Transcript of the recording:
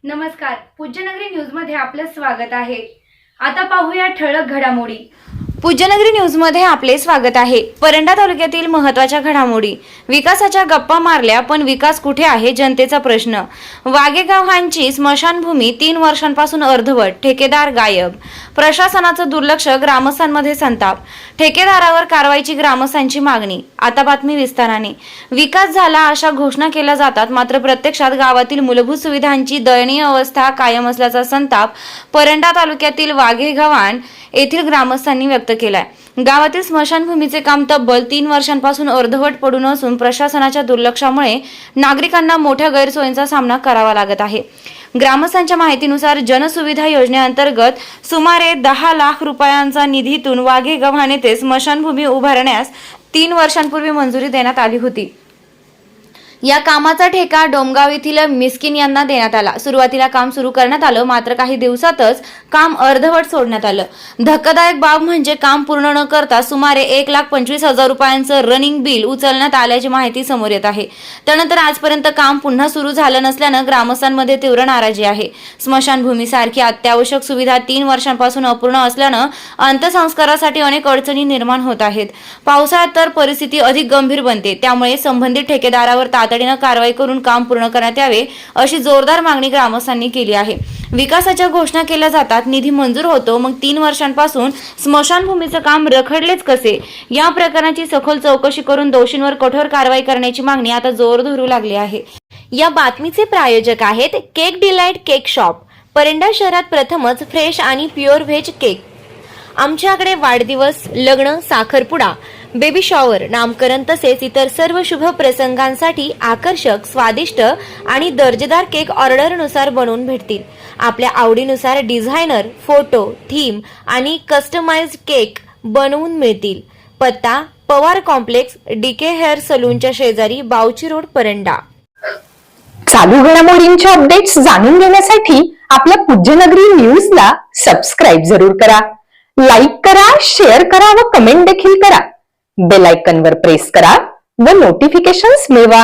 नमस्कार, पूज्यनगरी न्यूज मध्ये आपलं स्वागत आहे। आता पाहूया ठळक घडामोडी। पूज्यनगरी न्यूज मध्ये आपले स्वागत आहे। परंडा तालुक्यातील महत्त्वाच्या घडामोडी। विकासाच्या गप्पा मारल्या पण विकास कुठे आहे जनतेचा प्रश्न। वाघेगावांची स्मशानभूमी 3 वर्षांपासून अर्धवट, ठेकेदार गायब। प्रशासनाचं दुर्लक्ष, ग्रामस्थांमध्ये संताप। ठेकेदारावर कारवाईची ग्रामस्थांची मागणी। आता बातमी विस्ताराने। विकास झाला अशा घोषणा केल्या जातात, मात्र प्रत्यक्षात गावातील मूलभूत सुविधांची दयनीय अवस्था कायम असल्याचा संताप परंडा तालुक्यातील वाघेगावान येथील ग्रामस्थांनी व्यक्त केलाय। गावातील स्मशानभूमीचे काम तब्बल 3 वर्षांपासून अर्धवट पडून असून प्रशासनाच्या दुर्लक्षामुळे नागरिकांना मोठ्या गैरसोयींचा सामना करावा लागत आहे। ग्रामस्थांच्या माहितीनुसार जनसुविधा योजनेअंतर्गत सुमारे 10 लाख रुपयांचा निधीतून वाघेगावान येथे स्मशानभूमी उभारण्यास 3 वर्षांपूर्वी मंजुरी देण्यात आली होती। या कामाचा ठेका डोमगाव येथील मिस्किन यांना देण्यात आला। सुरुवातीला काम सुरू करण्यात आलं, मात्र काही दिवसातच काम अर्धवट सोडण्यात आलं। धक्कादायक बाब म्हणजे काम पूर्ण न करता सुमारे 1,25,000 रुपयांचं रनिंग बिल उचलण्यात आल्याची माहिती समोर येत आहे। त्यानंतर आजपर्यंत काम पुन्हा सुरू झालं नसल्यानं ग्रामस्थांमध्ये तीव्र नाराजी आहे। स्मशानभूमीसारखी अत्यावश्यक सुविधा 3 वर्षांपासून अपूर्ण असल्यानं अंत्यसंस्कारासाठी अनेक अडचणी निर्माण होत आहेत। पावसाळ्यात तर परिस्थिती अधिक गंभीर बनते, त्यामुळे संबंधित ठेकेदारावर तातडीने कारवाई करून काम पूर्ण करण्यात यावे अशी जोरदार मागणी ग्रामस्थांनी केली आहे। विकासाच्या घोषणा केल्या जातात, निधी मंजूर होतो, मग 3 वर्षांपासून स्मशानभूमीचं काम रखडलेच कसे? या प्रकरणाची सखोल चौकशी करून दोषींवर कठोर कारवाई करण्याची मागणी आता जोर धरू लागली आहे। या बातमीचे प्रायोजक आहेत cake delight cake shop. Paranda शहरात प्रथमच फ्रेश आणि प्युअर व्हेज केक। आमच्याकडे वाढदिवस, लग्न, साखरपुडा, बेबी शॉवर, नामकरण तसेच इतर सर्व शुभ प्रसंगांसाठी आकर्षक, स्वादिष्ट आणि दर्जेदार केक ऑर्डरनुसार बनवून भेटतील। आपल्या आवडीनुसार डिझायनर, फोटो, थीम आणि कस्टमाइज्ड केक बनवून मिळतील। पत्ता पवार कॉम्प्लेक्स, डीके हेअर सलूनच्या शेजारी, बावची रोड, परंडा। चालू घडामोडींच्या अपडेट्स जाणून घेण्यासाठी आपल्या पूज्यनगरी न्यूजला सबस्क्राईब जरूर करा, लाईक करा, शेअर करा व कमेंट देखील करा। बेल आयकॉनवर प्रेस करा व नोटिफिकेशन्स मिळवा।